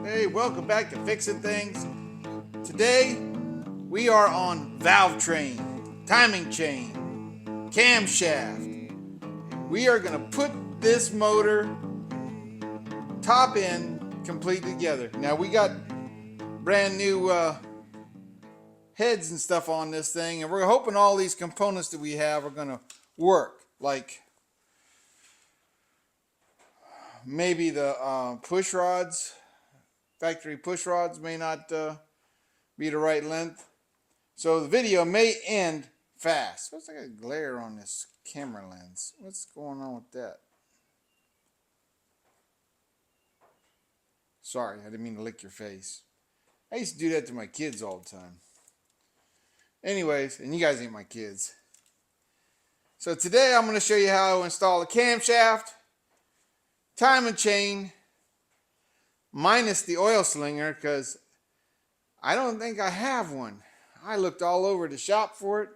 Hey, welcome back to Fixing Things. Today we are on valve train, timing chain, camshaft. We are going to put this motor top end completely together. Now we got brand new heads and stuff on this thing, and we're hoping all these components that we have are going to work. Like maybe the push rods, factory push rods may not be the right length. So the video may end fast. What's like a glare on this camera lens? What's going on with that? Sorry, I didn't mean to lick your face. I used to do that to my kids all the time. Anyways, and you guys ain't my kids. So today I'm going to show you how to install a camshaft, timing chain, minus the oil slinger, because I don't think I have one. I looked all over the shop for it.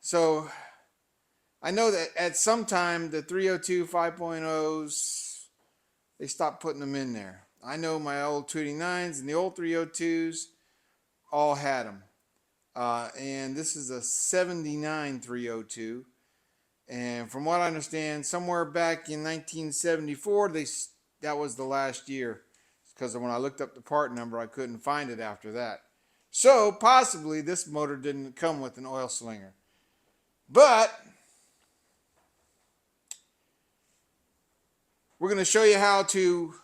So I know that at some time the 302 5.0s, they stopped putting them in there. I know my old 289s and the old 302s all had them. And this is a 79 302. And from what I understand, somewhere back in 1974, that was the last year. Because when I looked up the part number, I couldn't find it after that. So possibly this motor didn't come with an oil slinger. But we're going to show you how to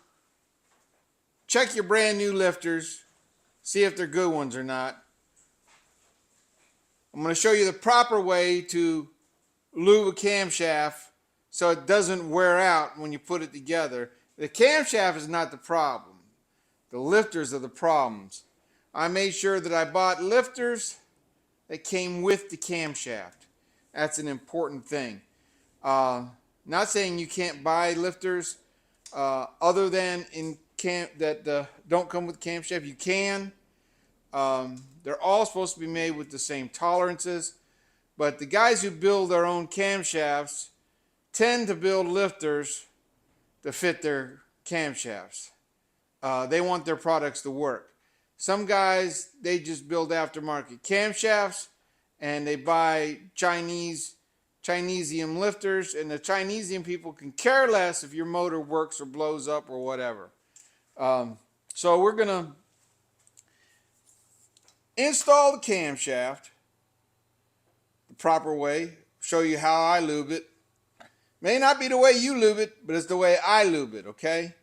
check your brand new lifters, see if they're good ones or not. I'm going to show you the proper way to lube a camshaft so it doesn't wear out when you put it together. The camshaft is not the problem. The lifters are the problems. I made sure that I bought lifters that came with the camshaft. That's an important thing. Not saying you can't buy lifters other than in that don't come with camshaft. You can. They're all supposed to be made with the same tolerances, but the guys who build their own camshafts tend to build lifters to fit their camshafts. They want their products to work. Some guys, they just build aftermarket camshafts and they buy Chinesium lifters, and the Chinesium people can care less if your motor works or blows up or whatever. So we're going to install the camshaft the proper way, show you how I lube it. May not be the way you lube it, but it's the way I lube it, okay?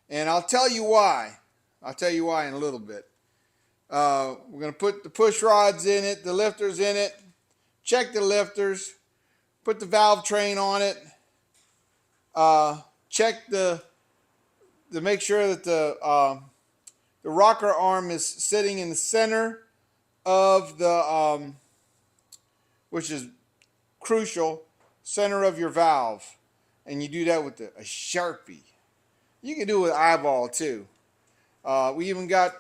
And I'll tell you why. I'll tell you why in a little bit. We're going to put the push rods in it, the lifters in it, check the lifters, put the valve train on it, check to make sure that the rocker arm is sitting in the center of the, which is crucial, center of your valve. And you do that with a Sharpie. You can do it with eyeball too. We even got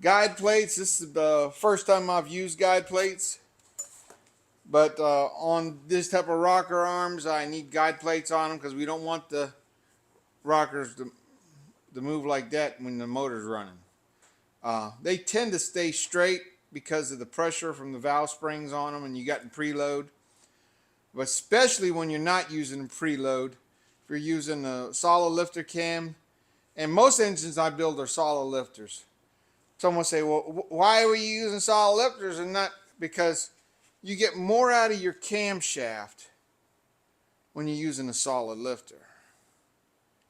guide plates. This is the first time I've used guide plates. But on this type of rocker arms, I need guide plates on them because we don't want the rockers to move like that when the motor's running. They tend to stay straight because of the pressure from the valve springs on them and you got in preload. But especially when you're not using preload, if you're using a solid lifter cam, and most engines I build are solid lifters. Someone say, well, why are you using solid lifters and not? Because you get more out of your camshaft when you're using a solid lifter.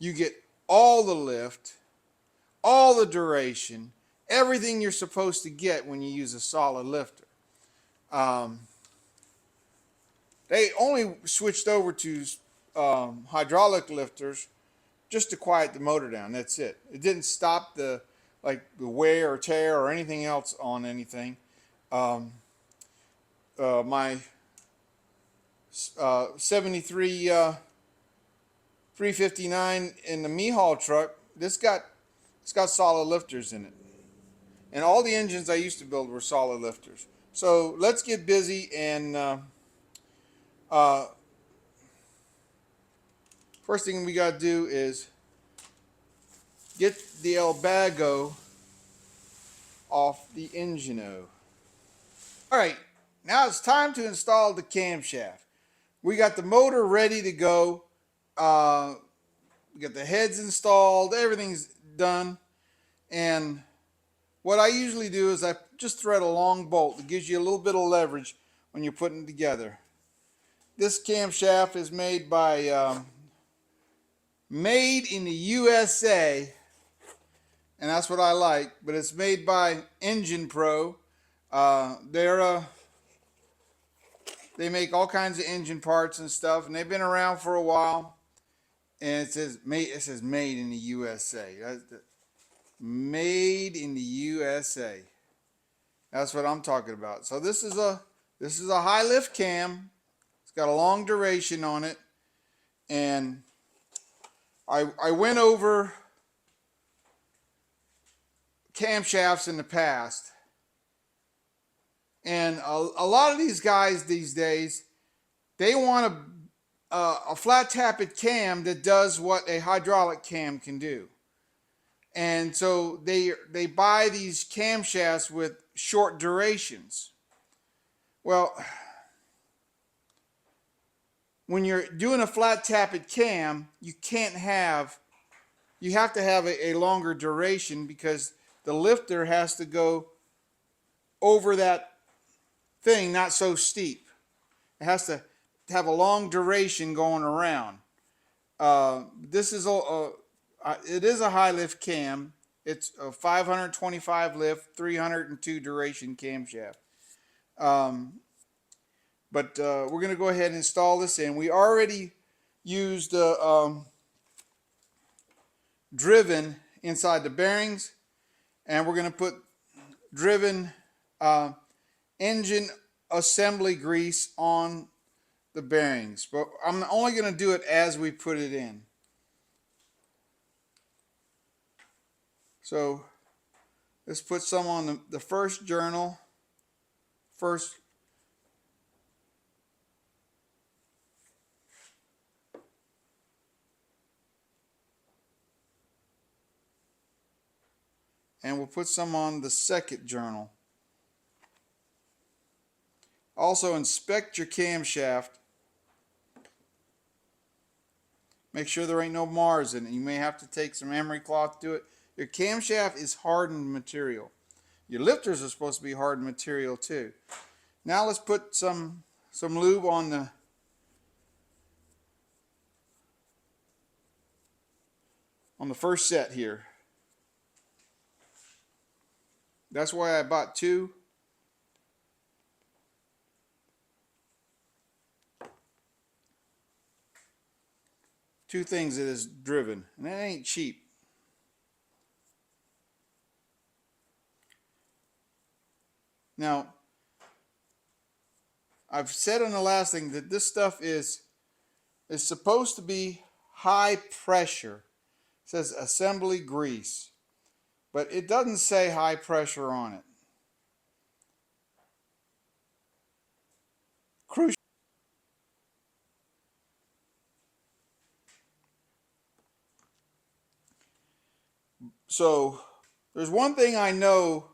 You get all the lift, all the duration, everything you're supposed to get when you use a solid lifter. They only switched over to hydraulic lifters just to quiet the motor down. That's it. It didn't stop the wear or tear or anything else on anything. My 73 359 in the Mihal truck, it's got solid lifters in it. And all the engines I used to build were solid lifters. So let's get busy and first thing we got to do is get the elbago off the engine. All right, now it's time to install the camshaft. We got the motor ready to go. We got the heads installed, everything's done. And what I usually do is I just thread a long bolt that gives you a little bit of leverage when you're putting it together. This camshaft is made by made in the USA, and that's what I like. But it's made by Engine Pro. They make all kinds of engine parts and stuff, and they've been around for a while. And it says made in the USA. Made in the USA. That's what I'm talking about. So this is a high lift cam. It's got a long duration on it, and I went over camshafts in the past, and a lot of these guys these days, they want a flat tappet cam that does what a hydraulic cam can do. And so they buy these camshafts with short durations. Well, when you're doing a flat tappet cam, you have to have a longer duration, because the lifter has to go over that thing, not so steep. It has to have a long duration going around. This is it is a high lift cam. It's a 525 lift, 302 duration camshaft. But we're going to go ahead and install this in. We already used driven inside the bearings, and we're going to put driven engine assembly grease on the bearings. But I'm only going to do it as we put it in. So let's put some on the first journal. And we'll put some on the second journal. Also, inspect your camshaft. Make sure there ain't no Mars in it. You may have to take some emery cloth to it. Your camshaft is hardened material. Your lifters are supposed to be hardened material too. Now let's put some lube on the first set here. That's why I bought two. Two things that is driven, and that ain't cheap. Now, I've said in the last thing that this stuff is supposed to be high pressure. It says assembly grease, but it doesn't say high pressure on it. Crucial. So there's one thing I know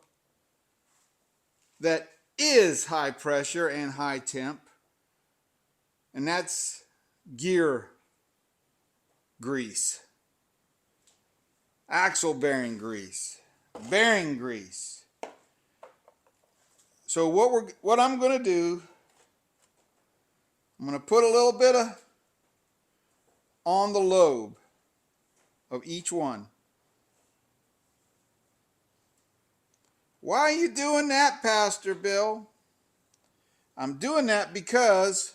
that is high pressure and high temp, and that's gear grease, axle bearing grease, bearing grease. So what I'm going to do, I'm going to put a little bit on the lobe of each one. Why are you doing that, Pastor Bill? I'm doing that because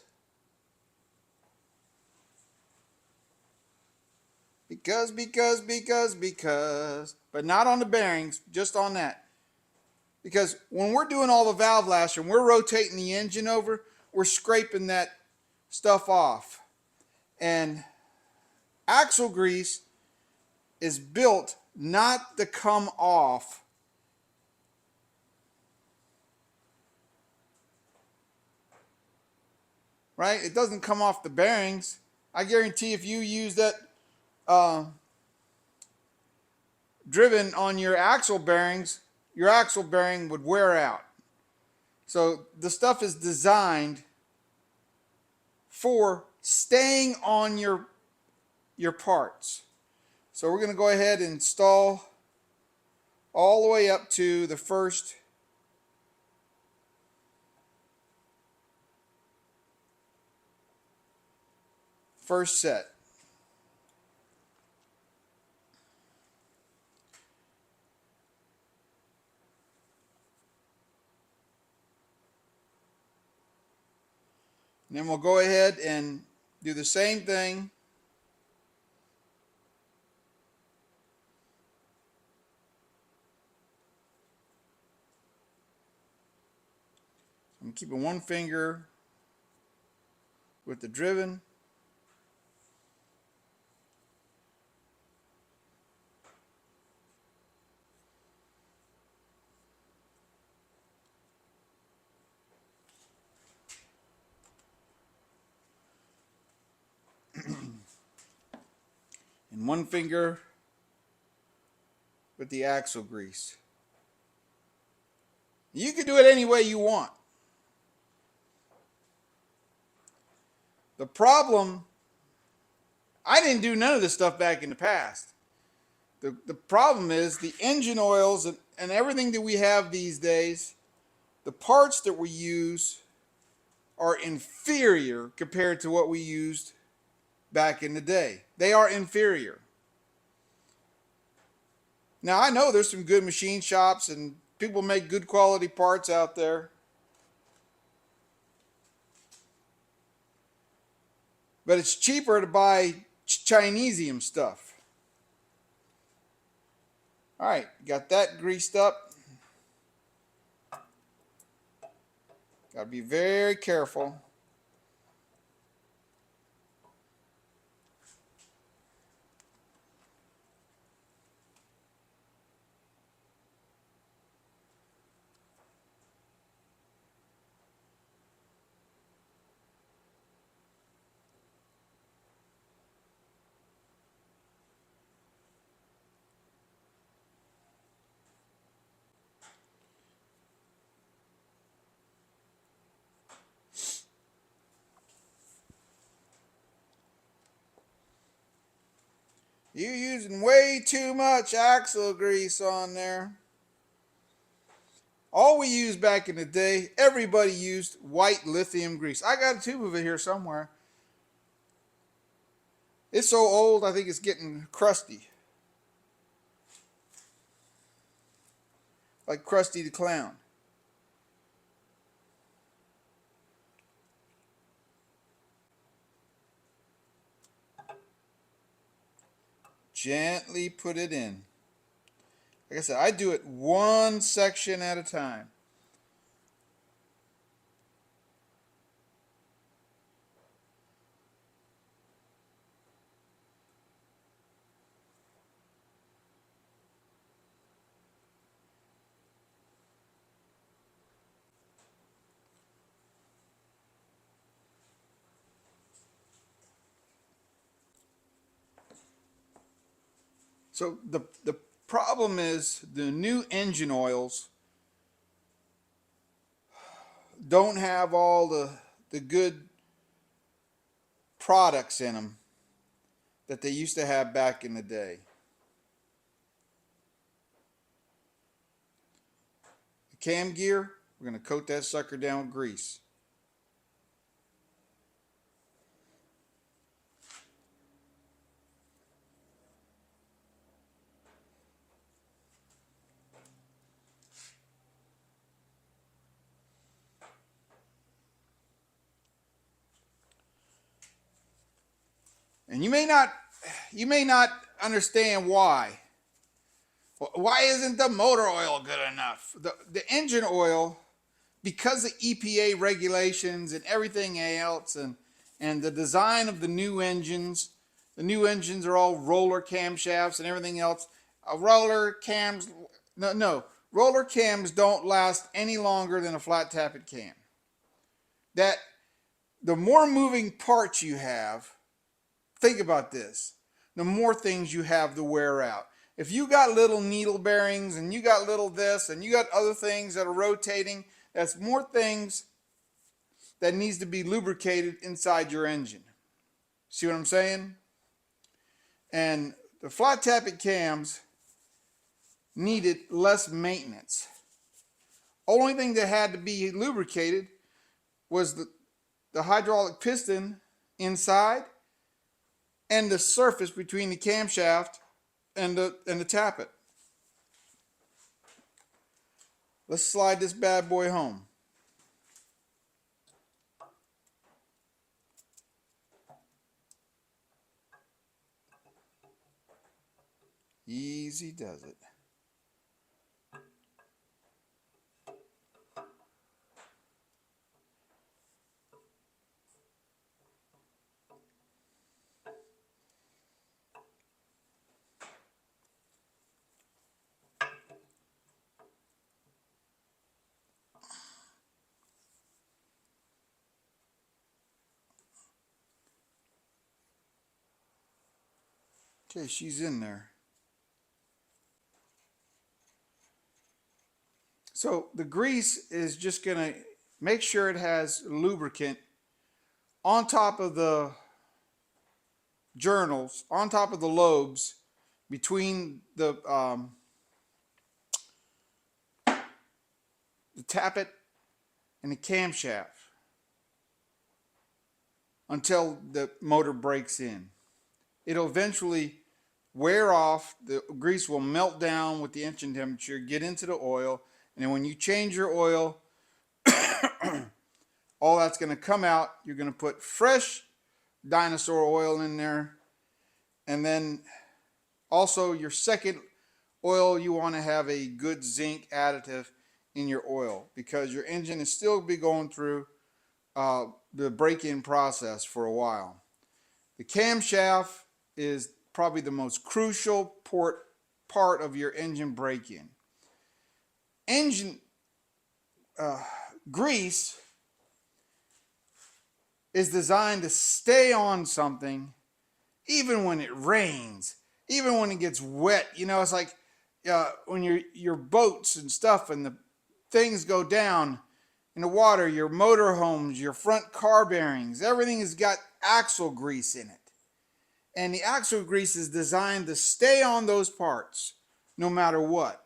but not on the bearings, just on that. Because when we're doing all the valve lasher and we're rotating the engine over, we're scraping that stuff off. And axle grease is built not to come off. Right? It doesn't come off the bearings. I guarantee if you use that driven on your axle bearings, your axle bearing would wear out. So the stuff is designed for staying on your parts. So we're going to go ahead and install all the way up to the first set. And then we'll go ahead and do the same thing I'm keeping one finger with the driven. And one finger with the axle grease. You can do it any way you want. The problem, I didn't do none of this stuff back in the past. The problem is the engine oils and everything that we have these days, the parts that we use are inferior compared to what we used back in the day. They are inferior. Now, I know there's some good machine shops and people make good quality parts out there. But it's cheaper to buy Chinesium stuff. All right, got that greased up. Got to be very careful. You're using way too much axle grease on there. All we used back in the day, everybody used white lithium grease. I got a tube of it here somewhere. It's so old, I think it's getting crusty. Like Krusty the Clown. Gently put it in. Like I said, I do it one section at a time. So the problem is the new engine oils don't have all the good products in them that they used to have back in the day. The cam gear, we're going to coat that sucker down with grease. And you may not understand why. Why isn't the motor oil good enough? The engine oil, because of EPA regulations and everything else, and the design of the new engines are all roller camshafts and everything else. Roller cams don't last any longer than a flat tappet cam. That the more moving parts you have, think about this, the more things you have to wear out. if you got little needle bearings and you got little this and you got other things that are rotating, that's more things that needs to be lubricated inside your engine. See what I'm saying? And the flat tappet cams needed less maintenance. Only thing that had to be lubricated was the hydraulic piston inside and the surface between the camshaft and the tappet. Let's slide this bad boy home. Easy does it. Okay, she's in there. So the grease is just going to make sure it has lubricant on top of the journals, on top of the lobes, between the tappet and the camshaft until the motor breaks in. It'll eventually wear off, the grease will melt down with the engine temperature, get into the oil, and then when you change your oil, all that's going to come out. You're going to put fresh dinosaur oil in there, and then also your second oil, you want to have a good zinc additive in your oil because your engine is still be going through the break-in process for a while. The camshaft is probably the most crucial part of your engine break-in. Engine grease is designed to stay on something even when it rains, even when it gets wet. You know, it's like when your boats and stuff and the things go down in the water, your motor homes, your front car bearings, everything has got axle grease in it. And the axle grease is designed to stay on those parts no matter what.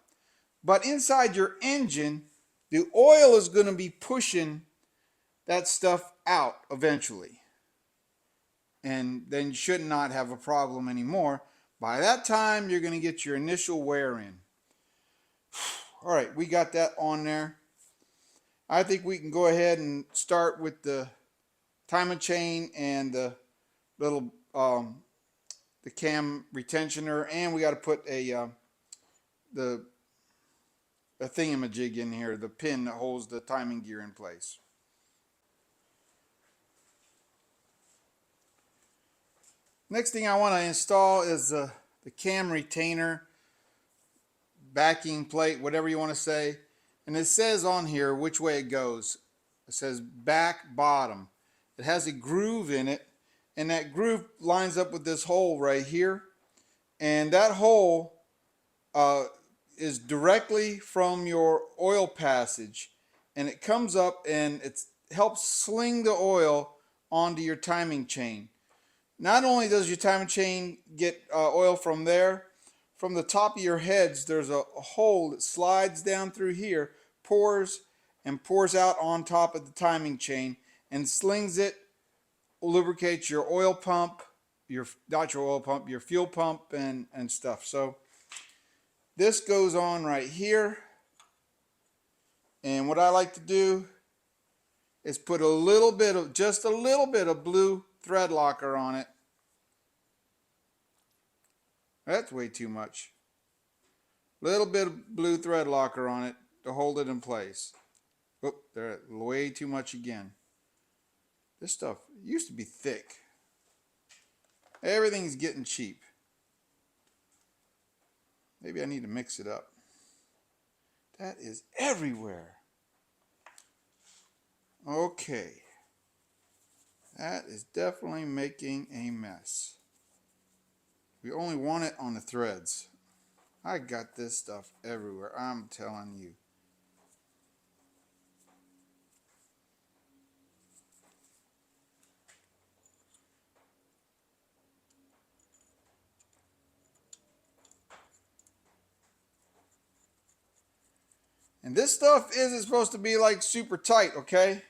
But inside your engine, the oil is going to be pushing that stuff out eventually. And then you should not have a problem anymore. By that time, you're going to get your initial wear in. All right, we got that on there. I think we can go ahead and start with the timing chain and the little the cam retentioner, and we got to put a thingamajig in here, the pin that holds the timing gear in place. Next thing I want to install is the cam retainer, backing plate, whatever you want to say. And it says on here which way it goes. It says back bottom. It has a groove in it, and that groove lines up with this hole right here. And that hole is directly from your oil passage, and it comes up and it helps sling the oil onto your timing chain. Not only does your timing chain get oil from there, from the top of your heads there's a hole that slides down through here, pours out on top of the timing chain and slings it, lubricates your oil pump, not your oil pump, your fuel pump and stuff. So this goes on right here, and what I like to do is put just a little bit of blue thread locker on it. That's way too much. Little bit of blue thread locker on it to hold it in place. Oh, there, way too much again. This stuff used to be thick. Everything's getting cheap. Maybe I need to mix it up. That is everywhere. Okay. That is definitely making a mess. We only want it on the threads. I got this stuff everywhere, I'm telling you. And this stuff isn't supposed to be like super tight, okay?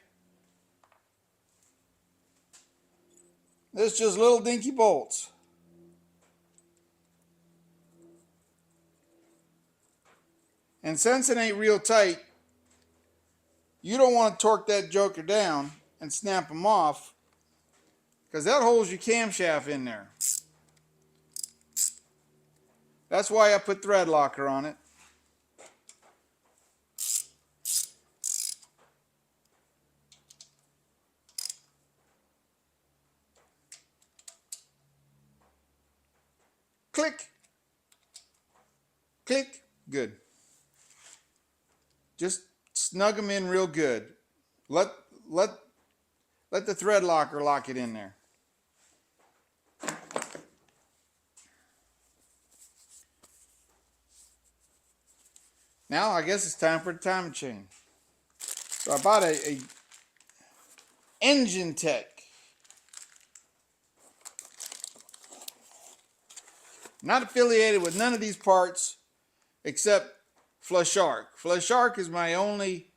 It's just little dinky bolts. And since it ain't real tight, you don't want to torque that joker down and snap them off, because that holds your camshaft in there. That's why I put thread locker on it. Click, click, good. Just snug them in real good. Let let let the thread locker lock it in there. Now I guess it's time for the timing chain. So I bought a Engine Tech. Not affiliated with none of these parts except Flashark. Flashark is my only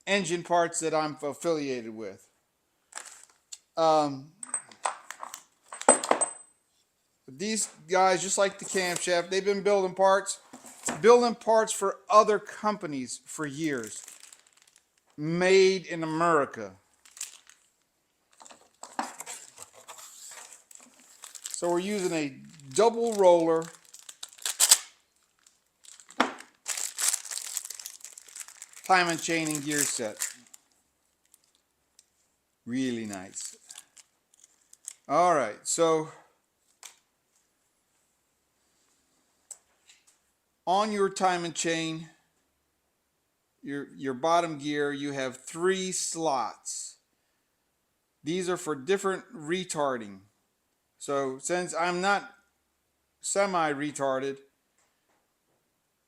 engine parts that I'm affiliated with. These guys, just like the camshaft, they've been building parts for other companies for years. Made in America. So we're using a double roller time and chain and gear set. Really nice. All right, so on your time and chain, your bottom gear, you have 3 slots. These are for different retarding. So since I'm not semi-retarded,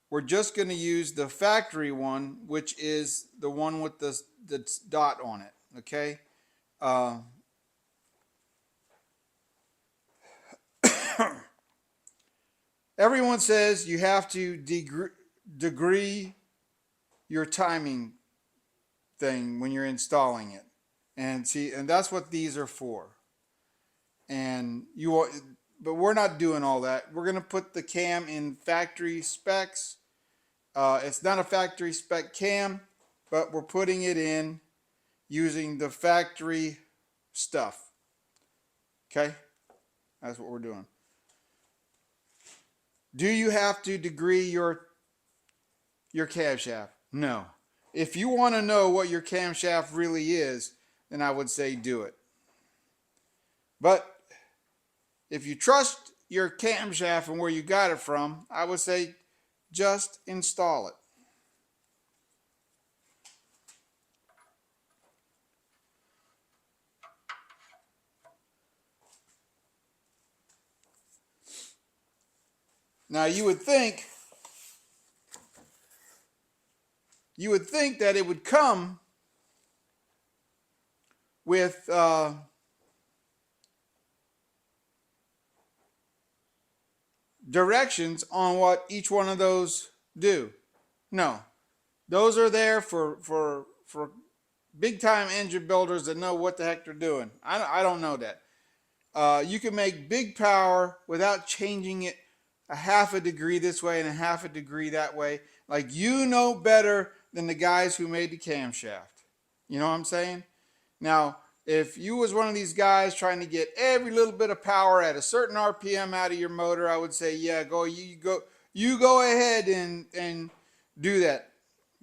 we're just going to use the factory one, which is the one with the dot on it, okay? Everyone says you have to degree your timing thing when you're installing it. And that's what these are for. And but we're not doing all that. We're going to put the cam in factory specs. It's not a factory spec cam, but we're putting it in using the factory stuff. Okay? That's what we're doing. Do you have to degree your camshaft? No. If you want to know what your camshaft really is, then I would say do it. But if you trust your camshaft and where you got it from, I would say just install it. Now you would think that it would come with directions on what each one of those do. No, those are there for big time engine builders that know what the heck they're doing. I don't know that. You can make big power without changing it a half a degree this way and a half a degree that way. Like, you know better than the guys who made the camshaft. You know what I'm saying? Now, if you was one of these guys trying to get every little bit of power at a certain RPM out of your motor, I would say, yeah, you go ahead and do that.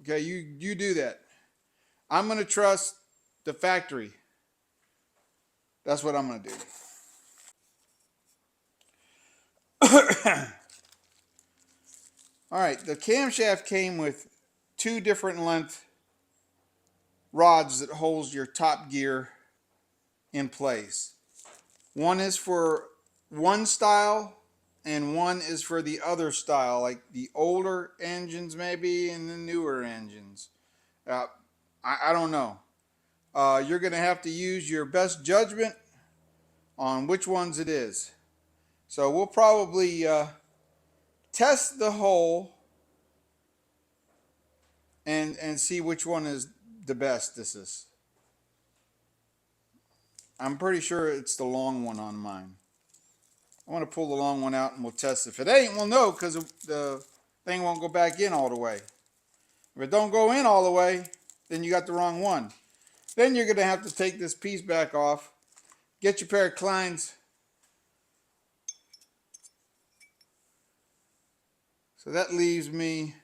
Okay, you do that. I'm going to trust the factory. That's what I'm going to do. All right, the camshaft came with 2 different length rods that holds your top gear in place. One is for one style and one is for the other style, like the older engines maybe and the newer engines. Uh, I don't know. You're going to have to use your best judgment on which ones it is. So we'll probably test the hole and see which one is the best. This is. I'm pretty sure it's the long one on mine. I want to pull the long one out and we'll test it. If it ain't, we'll know because the thing won't go back in all the way. If it don't go in all the way, then you got the wrong one. Then you're going to have to take this piece back off, get your pair of Kleins. So that leaves me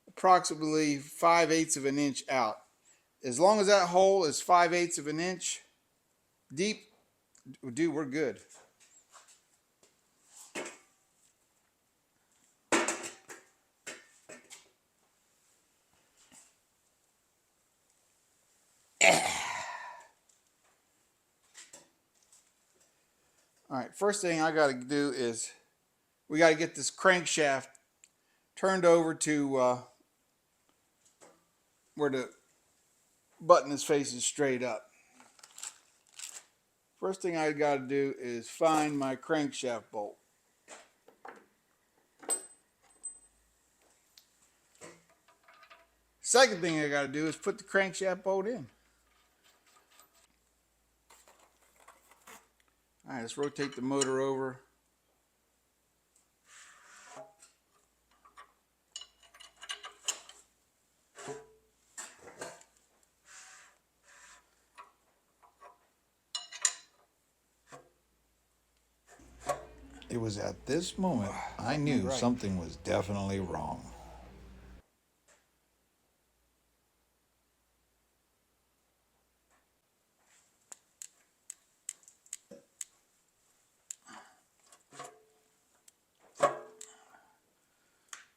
approximately 5/8 of an inch out. As long as that hole is 5/8 of an inch deep, dude, we're good. All right, first thing I got to do is we got to get this crankshaft turned over to where the button is facing straight up. First thing I got to do is find my crankshaft bolt. Second thing I got to do is put the crankshaft bolt in. All right, let's rotate the motor over. It was at this moment I knew something was definitely wrong.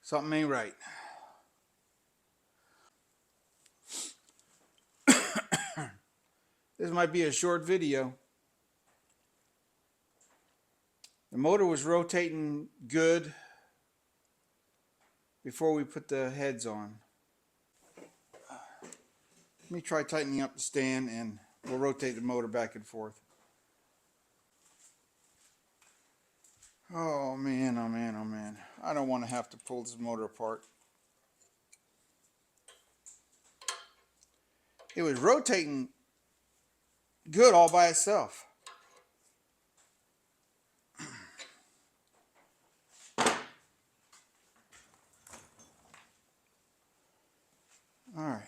Something ain't right. This might be a short video. The motor was rotating good before we put the heads on. Let me try tightening up the stand and we'll rotate the motor back and forth. Oh man, oh man, oh man. I don't want to have to pull this motor apart. It was rotating good all by itself. All right.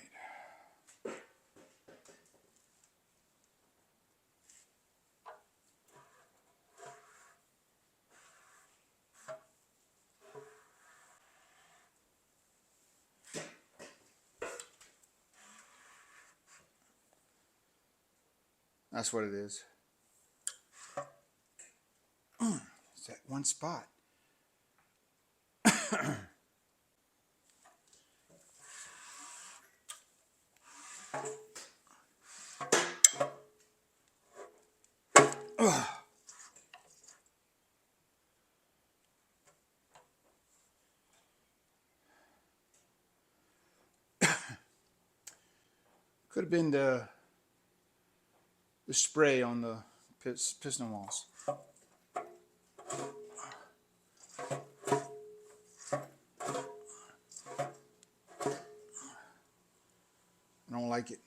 That's what it is. It's that one spot. Could have been the spray on the piston walls. I don't like it.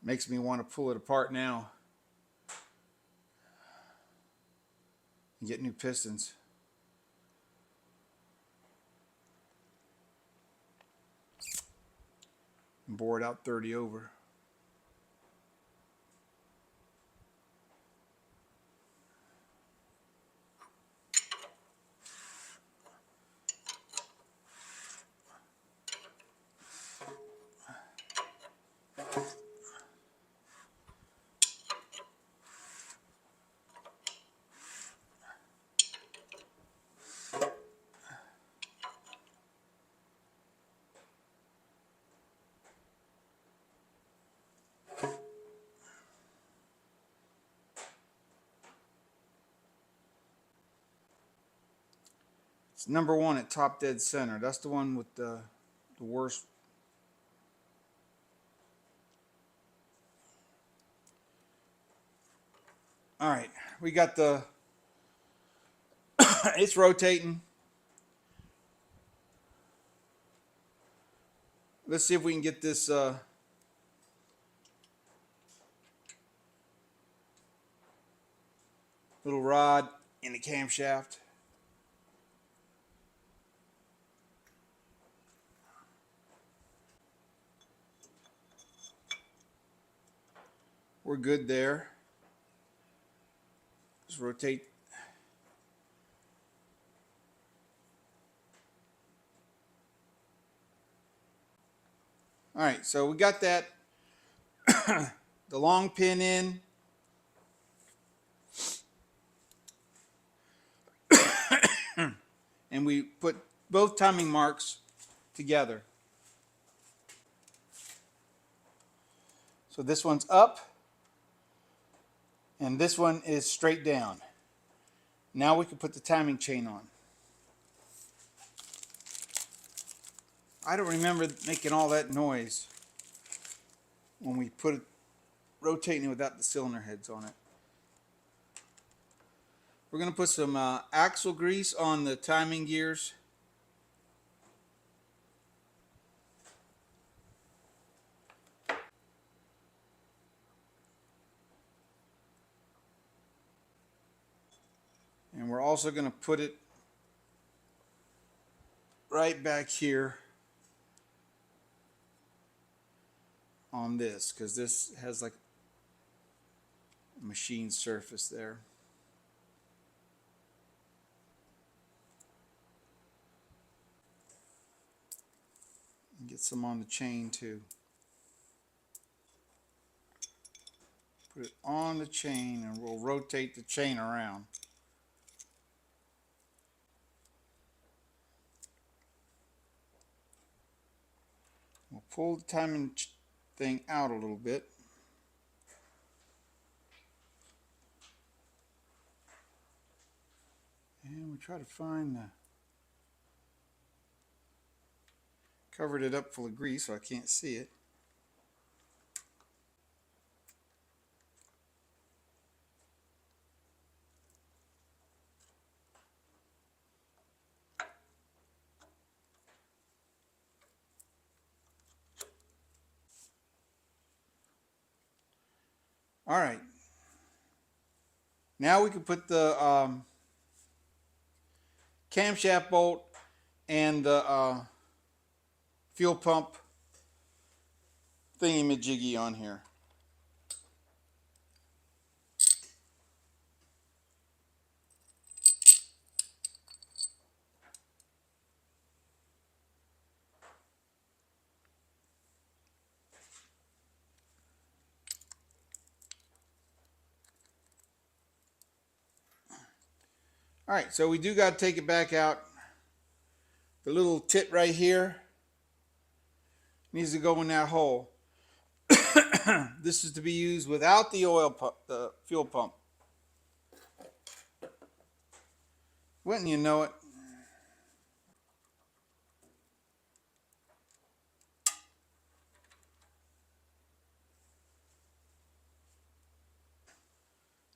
Makes me want to pull it apart now and get new pistons. And bore it out 30 over. It's number 1 at top dead center. That's the one with the worst. All right, we got the, it's rotating. Let's see if we can get this little rod in the camshaft. We're good there. Just rotate. All right, so we got that, the long pin in. And we put both timing marks together. So this one's up, and this one is straight down. Now we can put the timing chain on. I don't remember making all that noise when we put it, rotating it without the cylinder heads on it. We're going to put some axle grease on the timing gears. And we're also going to put it right back here on this, because this has like a machine surface there. And get some on the chain too. Put it on the chain and we'll rotate the chain around. We'll pull the timing thing out a little bit. And we try to find the, covered it up full of grease so I can't see it. All right. Now we can put the camshaft bolt and the fuel pump thingy-majiggy on here. All right, so we do got to take it back out. The little tit right here needs to go in that hole. This is to be used without the oil pump, the fuel pump. Wouldn't you know it?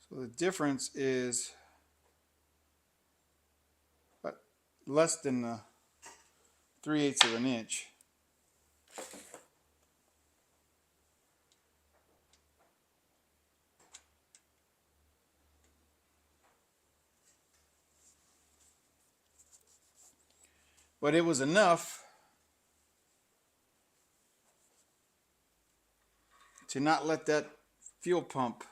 So the difference is about less than 3/8 of an inch. But it was enough to not let that fuel pump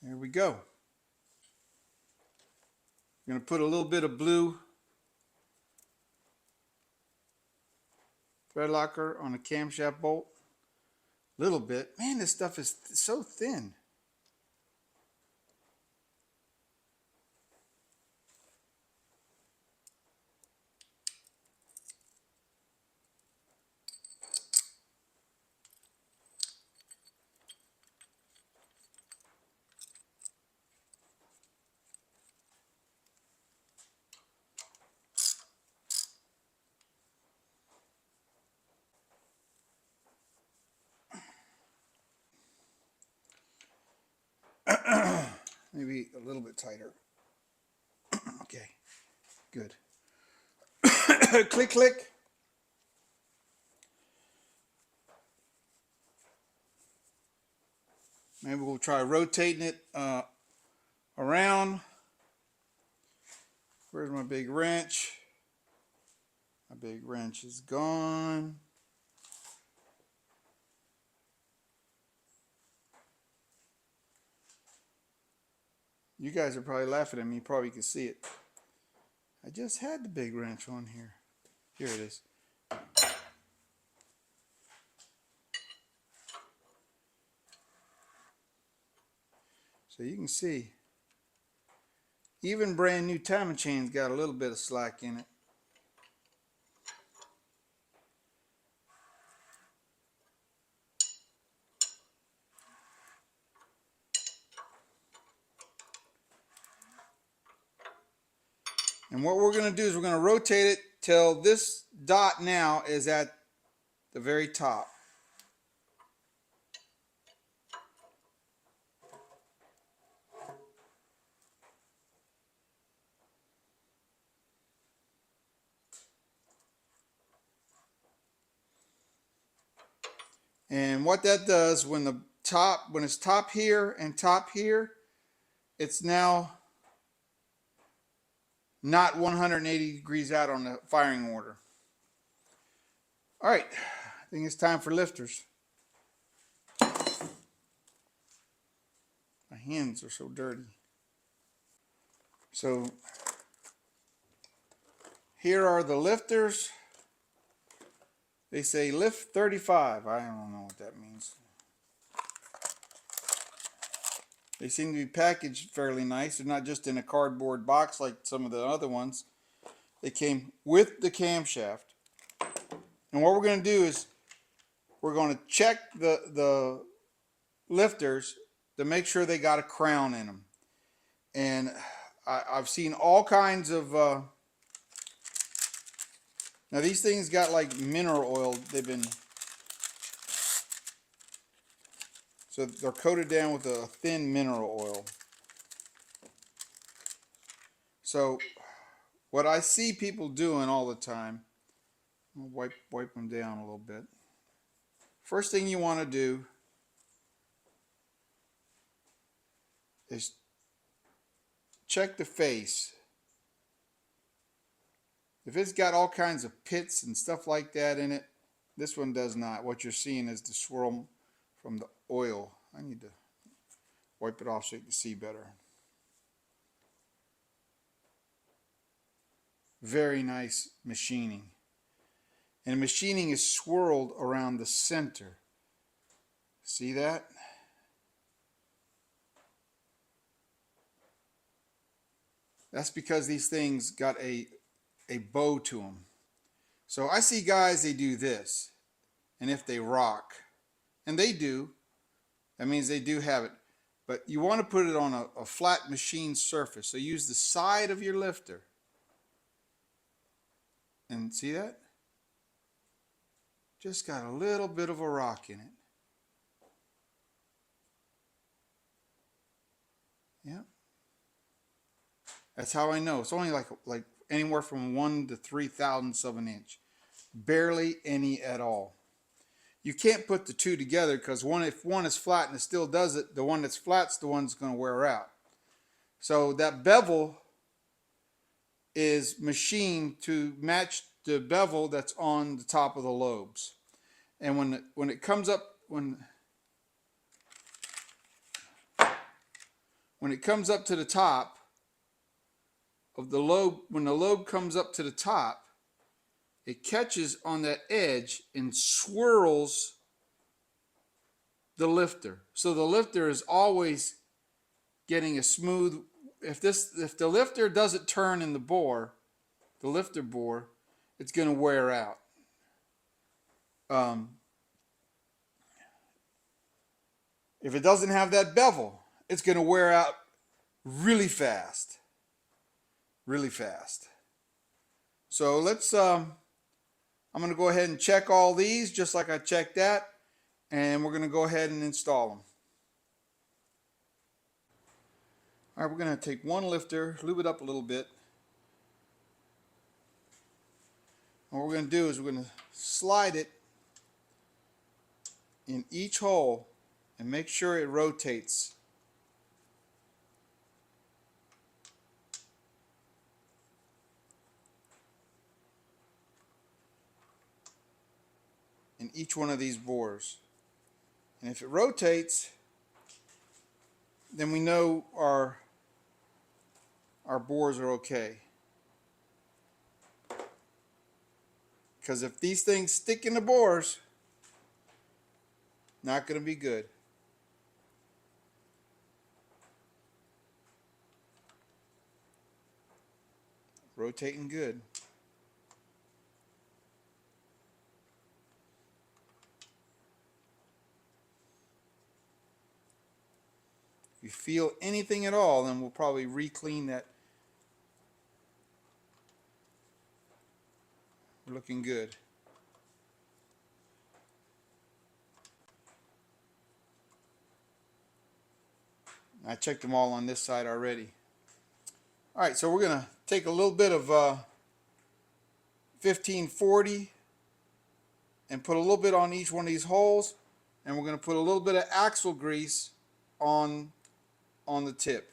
there we go. I'm going to put a little bit of blue thread locker on the camshaft bolt. Little bit. Man, this stuff is so thin. maybe a little bit tighter. Okay, good. Click, click. Maybe we'll try rotating it around. Where's my big wrench? My big wrench is gone. You guys are probably laughing at me. You probably can see it. I just had the big wrench on here. Here it is. So you can see, even brand new timing chain's got a little bit of slack in it. And what we're going to do is we're going to rotate it till this dot now is at the very top. And what that does, when it's top here and top here, it's now not 180 degrees out on the firing order. All right, I think it's time for lifters. My hands are so dirty. So here are the lifters. They say lift 35. I don't know what that means. They seem to be packaged fairly nice. They're not just in a cardboard box like some of the other ones. They came with the camshaft. And what we're going to do is we're going to check the lifters to make sure they got a crown in them. And I've seen all kinds of... now these things got like mineral oil. So they're coated down with a thin mineral oil. So what I see people doing all the time, I'll wipe them down a little bit. First thing you want to do is check the face. If it's got all kinds of pits and stuff like that in it, this one does not. What you're seeing is the swirl from the oil. I need to wipe it off so you can see better. Very nice machining. And the machining is swirled around the center. See that? That's because these things got a bow to them. So I see guys, they do this. And if they rock, and they do, that means they do have it. But you want to put it on a flat machine surface. So use the side of your lifter. And see that? Just got a little bit of a rock in it. Yeah. That's how I know. It's only like anywhere from 1 to 3/1000ths of an inch. Barely any at all. You can't put the two together because if one is flat and it still does it, the one that's flat's the one that's going to wear out. So that bevel is machined to match the bevel that's on the top of the lobes. And when it comes up when it comes up to the top of the lobe, when the lobe comes up to the top, it catches on that edge and swirls the lifter. So the lifter is always getting a smooth. If the lifter doesn't turn in the bore, the lifter bore, it's going to wear out. If it doesn't have that bevel, it's going to wear out really fast. Really fast. So let's, I'm going to go ahead and check all these just like I checked that. And we're going to go ahead and install them. All right, we're going to take one lifter, lube it up a little bit. And what we're going to do is we're going to slide it in each hole and make sure it rotates. In each one of these bores. And if it rotates, then we know our bores are okay. Because if these things stick in the bores, not going to be good. Rotating good. If you feel anything at all, then we'll probably re-clean that. We're looking good. I checked them all on this side already. All right, so we're going to take a little bit of 1540 and put a little bit on each one of these holes, and we're going to put a little bit of axle grease on the tip.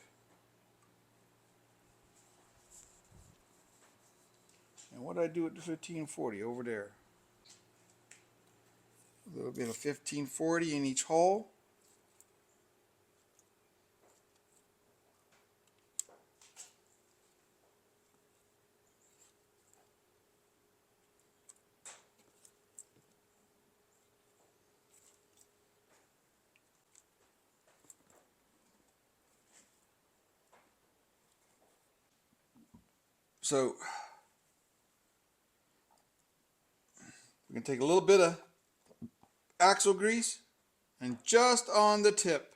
And what did I do with the 1540 over there? A little bit of 1540 in each hole. So we're going to take a little bit of axle grease and just on the tip,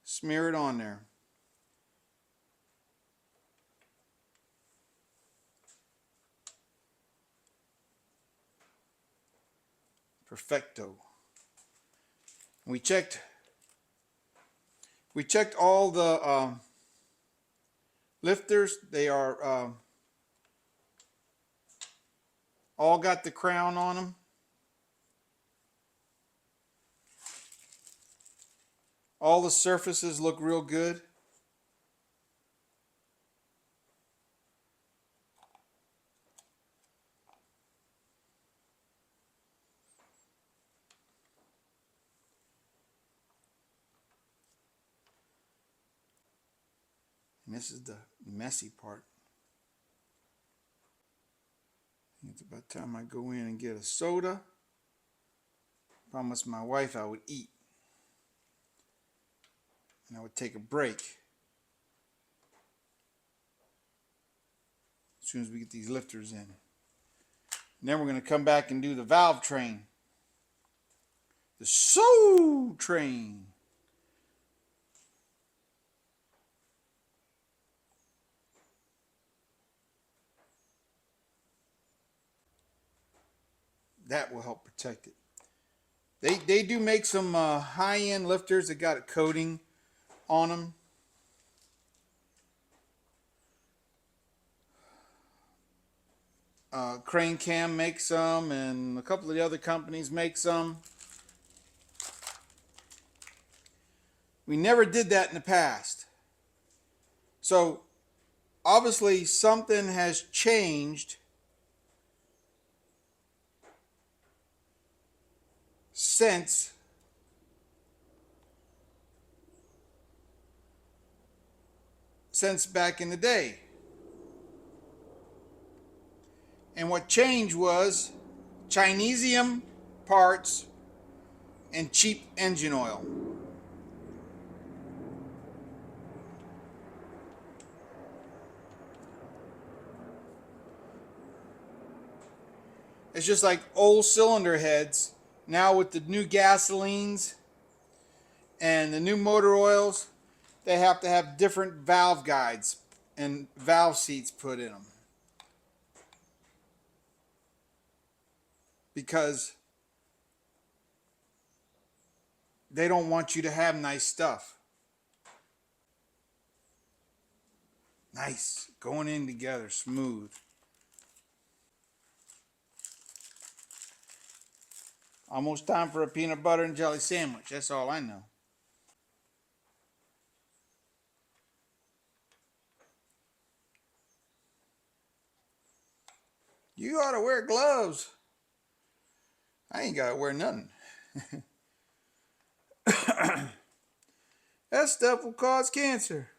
smear it on there. Perfecto. We checked all the lifters. They are all got the crown on them. All the surfaces look real good. And this is the messy part. It's about time I go in and get a soda. Promised my wife I would eat. And I would take a break as soon as we get these lifters in. And then we're going to come back and do the valve train. The soul train. That will help protect it. They do make some high-end lifters that got a coating on them. Crane Cam makes some, and a couple of the other companies make some. We never did that in the past. So obviously something has changed since back in the day. And what changed was Chinesium parts and cheap engine oil. It's just like old cylinder heads. Now with the new gasolines and the new motor oils, they have to have different valve guides and valve seats put in them. Because they don't want you to have nice stuff. Nice. Going in together, smooth. Almost time for a peanut butter and jelly sandwich. That's all I know. You ought to wear gloves. I ain't got to wear nothing. That stuff will cause cancer.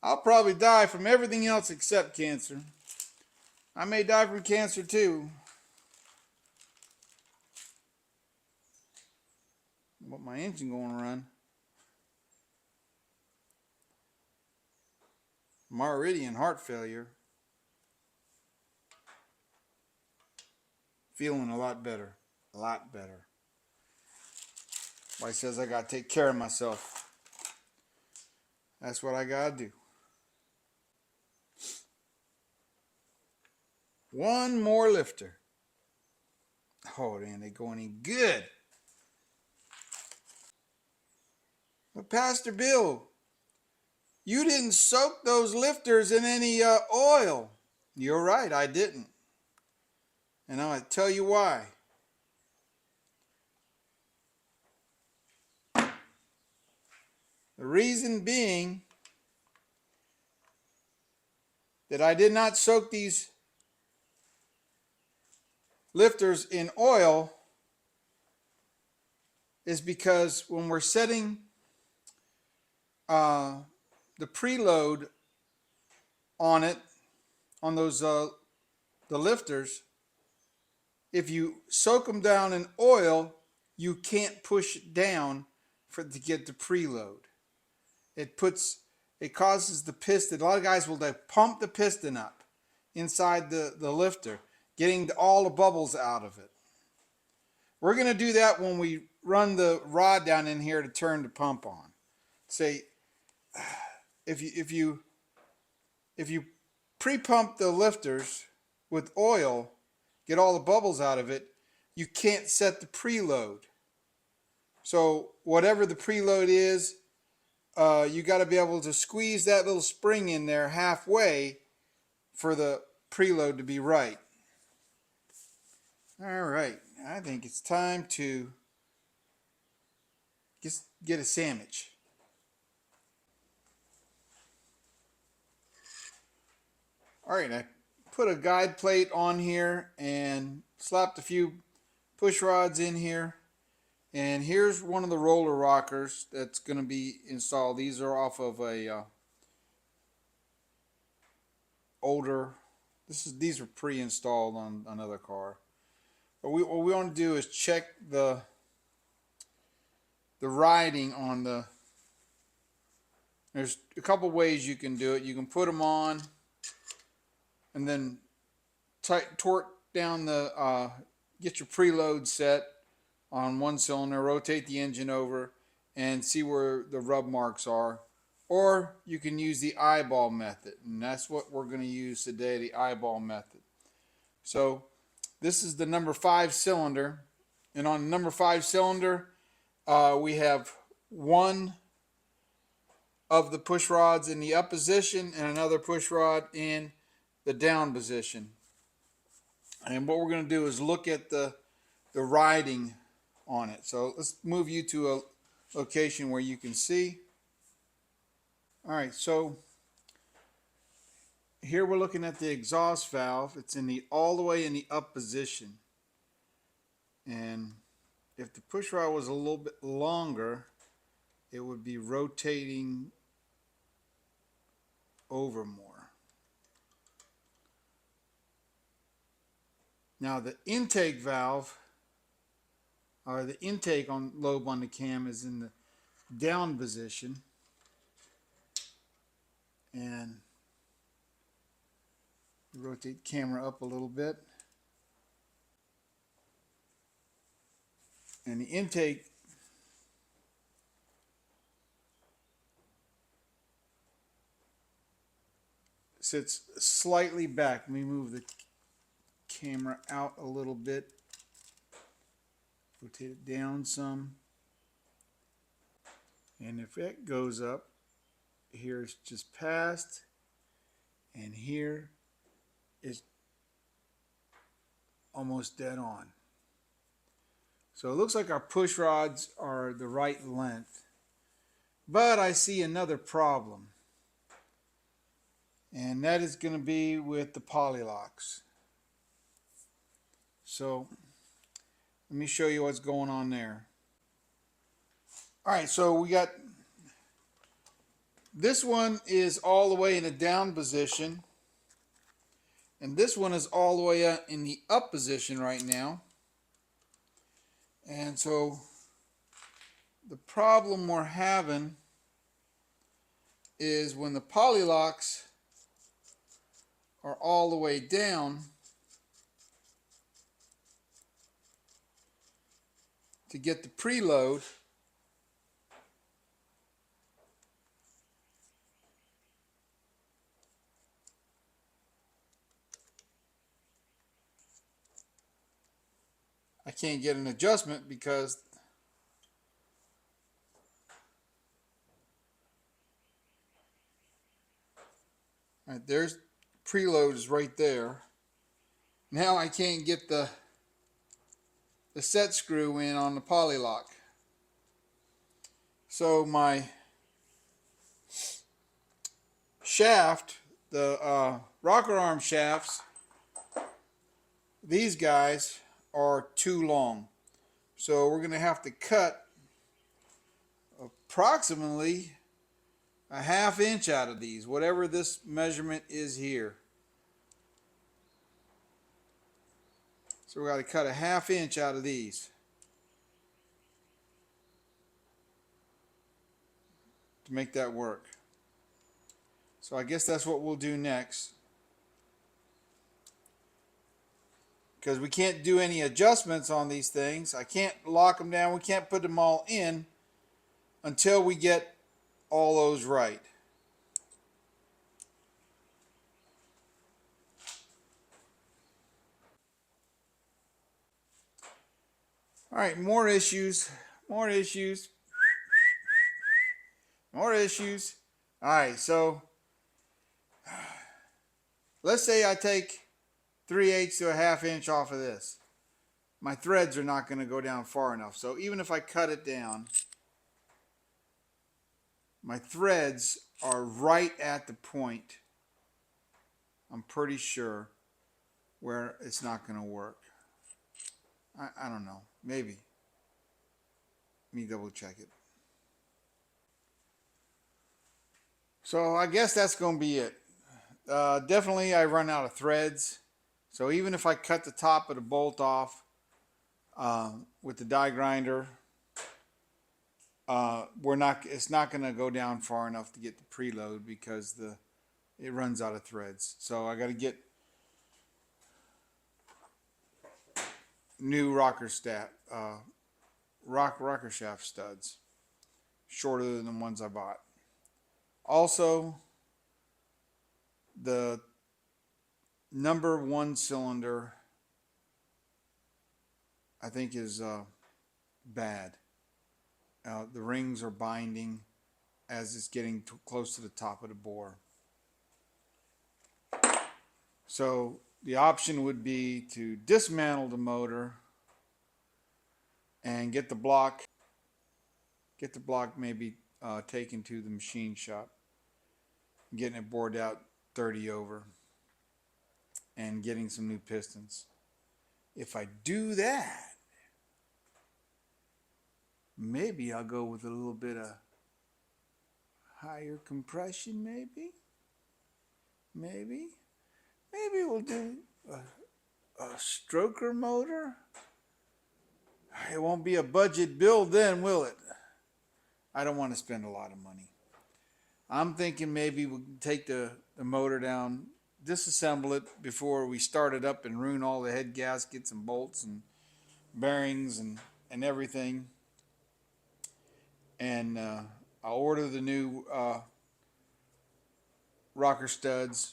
I'll probably die from everything else except cancer. I may die from cancer too. But my engine going to run. I'm already in heart failure. Feeling a lot better. A lot better. Wife says I got to take care of myself. That's what I got to do. One more lifter. Oh, man, they going in good. But Pastor Bill, you didn't soak those lifters in any oil. You're right, I didn't. And I'm going to tell you why. The reason being that I did not soak these lifters in oil is because when we're setting the preload on it, on those the lifters, if you soak them down in oil, you can't push it down to get the preload. It causes the piston. A lot of guys will pump the piston up inside the lifter, getting all the bubbles out of it. We're going to do that when we run the rod down in here to turn the pump on. Say, if you pre-pump the lifters with oil, get all the bubbles out of it, you can't set the preload. So whatever the preload is, you got to be able to squeeze that little spring in there halfway for the preload to be right. All right, I think it's time to get a sandwich. All right, I put a guide plate on here and slapped a few push rods in here. And here's one of the roller rockers that's going to be installed. These are off of a older. These are pre-installed on another car. But what we want to do is check the riding on the. There's a couple ways you can do it. You can put them on, and then torque down the. Get your preload set on one cylinder. Rotate the engine over, and see where the rub marks are. Or you can use the eyeball method, and that's what we're going to use today, the eyeball method. So this is the number 5 cylinder, and on the number 5 cylinder, we have one of the push rods in the up position and another push rod in the down position. And what we're going to do is look at the riding on it. So let's move you to a location where you can see. All right, so here we're looking at the exhaust valve. It's all the way in the up position. And if the push rod was a little bit longer, it would be rotating over more. Now the intake valve, or the intake lobe on the cam, is in the down position. And rotate the camera up a little bit. And the intake sits slightly back. Let me move the camera out a little bit. Rotate it down some. And if it goes up, here's just past, and here is almost dead on. So it looks like our push rods are the right length. But I see another problem. And that is going to be with the polylocks. So let me show you what's going on there. Alright, so we got this one is all the way in a down position. And this one is all the way in the up position right now. And so the problem we're having is when the polylocks are all the way down, to get the preload, I can't get an adjustment because right, there's preload is right there. Now I can't get the set screw in on the polylock. So my shaft, the rocker arm shafts, these guys are too long. So we're going to have to cut approximately a ½ inch out of these, whatever this measurement is here. So we got to cut a ½ inch out of these to make that work. So I guess that's what we'll do next. Because we can't do any adjustments on these things. I can't lock them down. We can't put them all in until we get all those right. All right, more issues. More issues. More issues. All right, so let's say I take 3/8 to a ½ inch off of this. My threads are not going to go down far enough. So even if I cut it down, my threads are right at the point, I'm pretty sure, where it's not going to work. I don't know. Maybe. Let me double check it. So I guess that's going to be it. Definitely I run out of threads. So even if I cut the top of the bolt off with the die grinder, it's not going to go down far enough to get the preload because it runs out of threads. So I got to get new rocker shaft studs, shorter than the ones I bought. Also, the number 1 cylinder I think is bad. The rings are binding as it's getting close to the top of the bore. So the option would be to dismantle the motor and get the block maybe taken to the machine shop, getting it bored out 30 over, and getting some new pistons. If I do that, maybe I'll go with a little bit of higher compression, maybe we'll do a stroker motor. It won't be a budget build then, will it? I don't want to spend a lot of money. I'm thinking maybe we'll take the motor down, disassemble it before we start it up and ruin all the head gaskets and bolts and bearings and everything. And I'll order the new rocker studs.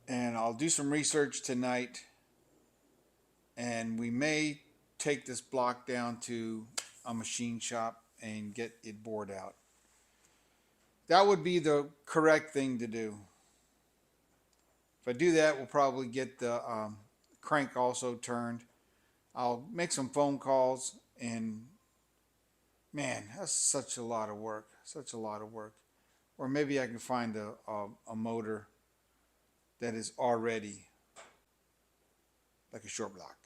And I'll do some research tonight. And we may take this block down to a machine shop and get it bored out. That would be the correct thing to do. If I do that, we'll probably get the crank also turned. I'll make some phone calls, and man, that's such a lot of work. Such a lot of work. Or maybe I can find a motor that is already like a short block.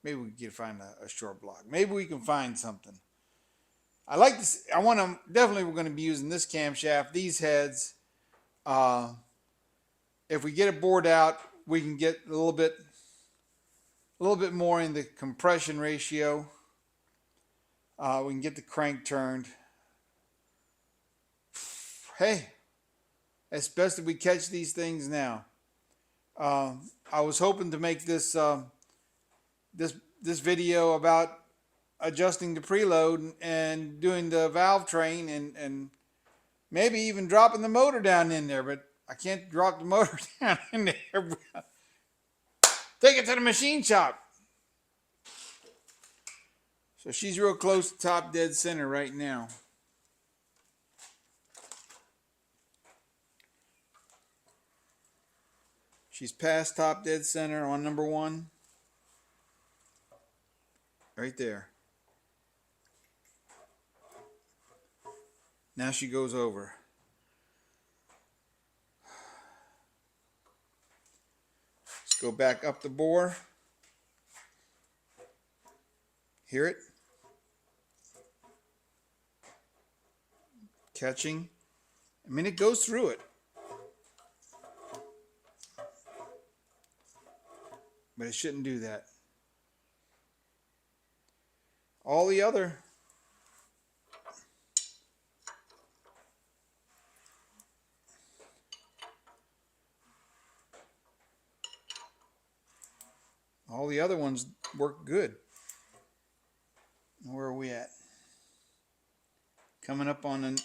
Maybe we can find a short block. Maybe we can find something. I like this. I want to definitely. We're going to be using this camshaft, these heads. If we get it bored out, we can get a little bit more in the compression ratio. We can get the crank turned. Hey, it's best that we catch these things now. I was hoping to make this video about adjusting the preload and doing the valve train and maybe even dropping the motor down in there, but I can't drop the motor down in there. Take it to the machine shop. So she's real close to top dead center right now. She's past top dead center on number 1. Right there. Now she goes over. Let's go back up the bore. Hear it? Catching. I mean, it goes through it. But it shouldn't do that. All the other ones work good. Where are we at? Coming up on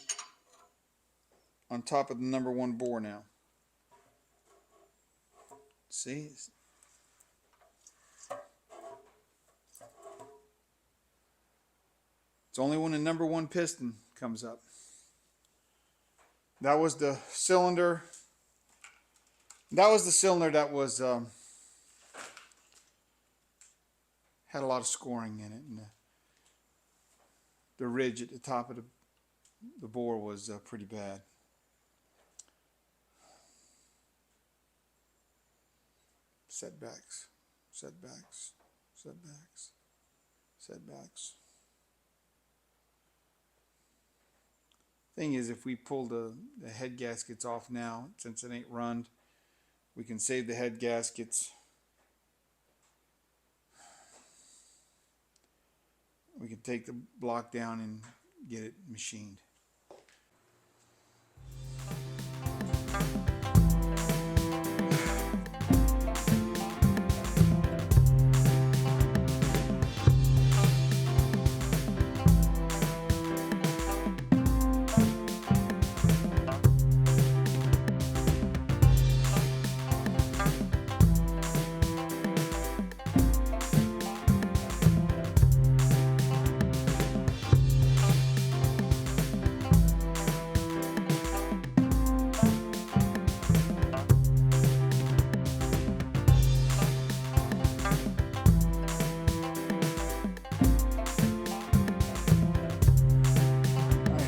top of the number 1 bore now. See? It's only when the number 1 piston comes up. That was the cylinder. That was the cylinder that was had a lot of scoring in it, and the ridge at the top of the bore was pretty bad. Setbacks, setbacks, setbacks, setbacks. Thing is, if we pull the head gaskets off now, since it ain't run, we can save the head gaskets. We can take the block down and get it machined.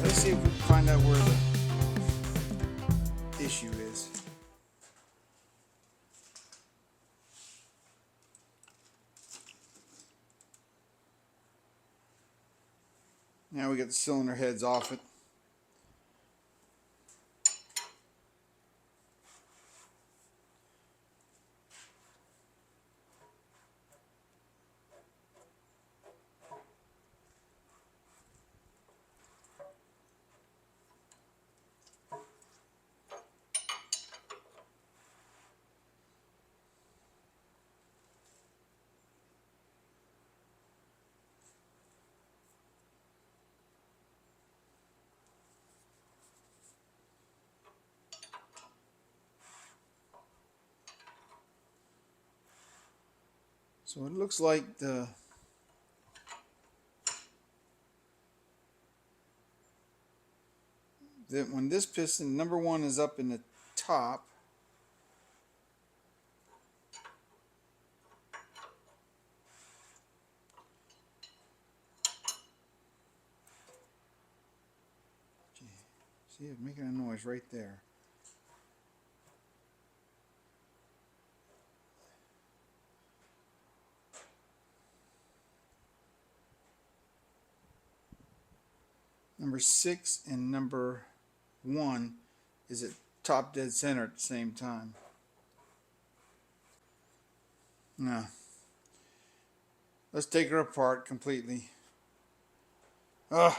Let's see if we can find out where the issue is. Now we got the cylinder heads off it. So it looks like the that when this piston, number one, is up in the top, see, it's making a noise right there. Number 6 and number 1 is at top dead center at the same time. Now, let's take her apart completely. Ugh.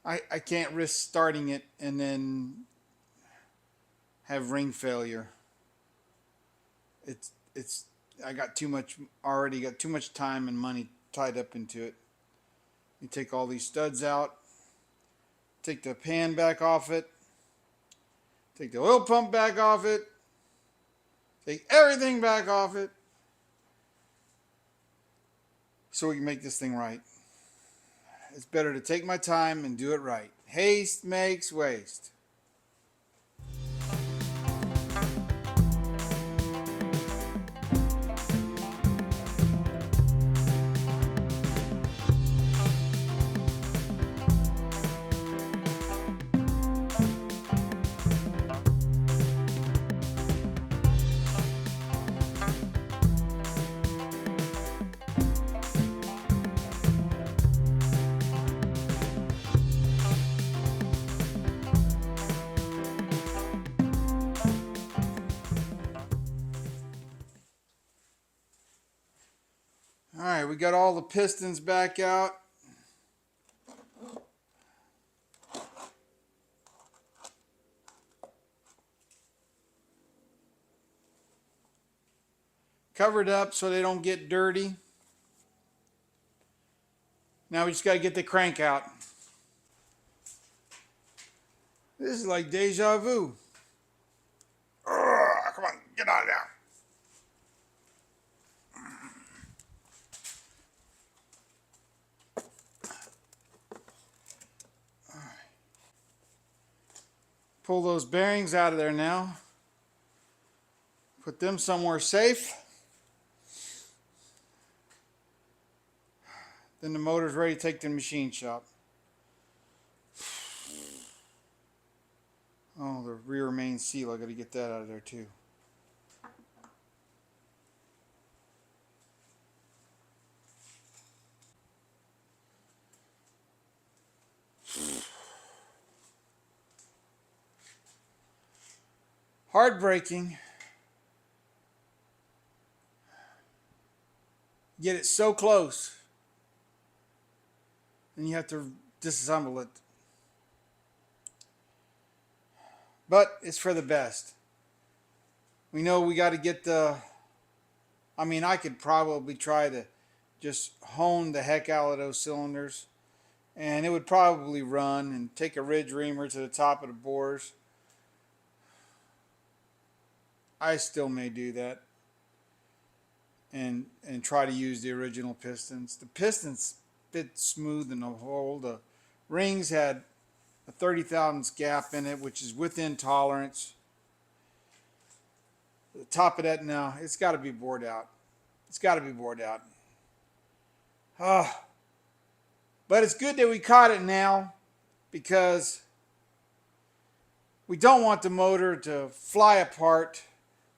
I can't risk starting it and then have ring failure. It's I got too much time and money tied up into it. You take all these studs out, take the pan back off it, take the oil pump back off it, take everything back off it, so we can make this thing right. It's better to take my time and do it right. Haste makes waste. All right, we got all the pistons back out. Covered up so they don't get dirty. Now we just got to get the crank out. This is like deja vu. Come on, get out of there. Pull those bearings out of there now. Put them somewhere safe. Then the motor's ready to take to the machine shop. Oh, the rear main seal, I got to get that out of there too. Heartbreaking. Get it so close, and you have to disassemble it. But it's for the best. We know we got to get the... I could probably try to just hone the heck out of those cylinders, and it would probably run, and take a ridge reamer to the top of the bores. I still may do that, and try to use the original pistons. The pistons fit smooth in the hole. The rings had a 30 thousandths gap in it, which is within tolerance. The top of that now, it's got to be bored out. It's got to be bored out. But it's good that we caught it now, because we don't want the motor to fly apart,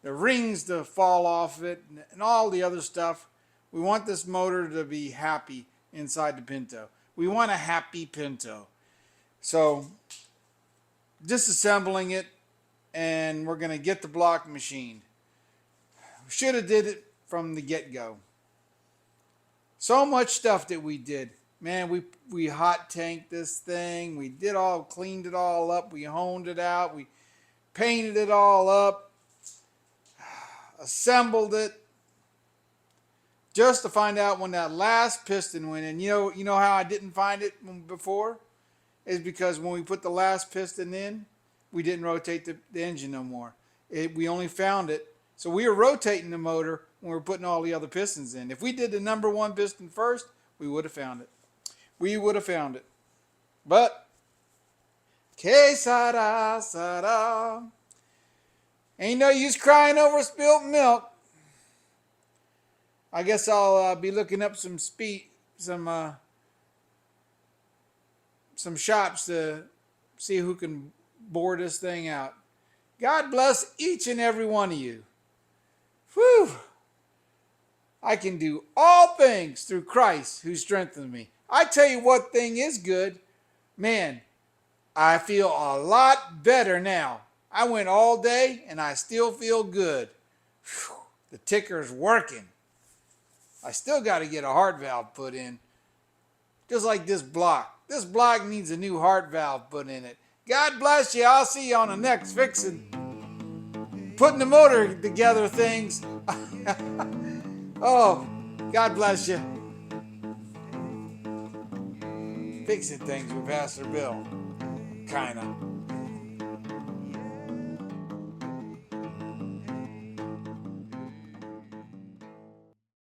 the rings to fall off it, and all the other stuff. We want this motor to be happy inside the Pinto. We want a happy Pinto. So, disassembling it, and we're going to get the block machined. Should have did it from the get-go. So much stuff that we did. Man, we hot tanked this thing. We cleaned it all up. We honed it out. We painted it all up. Assembled it. Just to find out when that last piston went in. You know how I didn't find it before? Is because when we put the last piston in, we didn't rotate the engine no more. We only found it. So we were rotating the motor when we were putting all the other pistons in. If we did the number one piston first, we would have found it. We would have found it. But, que sara, sara. Ain't no use crying over spilt milk. I guess I'll be looking up some shops to see who can bore this thing out. God bless each and every one of you. Whew. I can do all things through Christ who strengthens me. I tell you what thing is good. Man, I feel a lot better now. I went all day and I still feel good. Whew. The ticker's working. I still got to get a heart valve put in. Just like this block. This block needs a new heart valve put in it. God bless you. I'll see you on the next fixing. Putting the motor together things. Oh, God bless you. Fixing things with Pastor Bill. Kinda.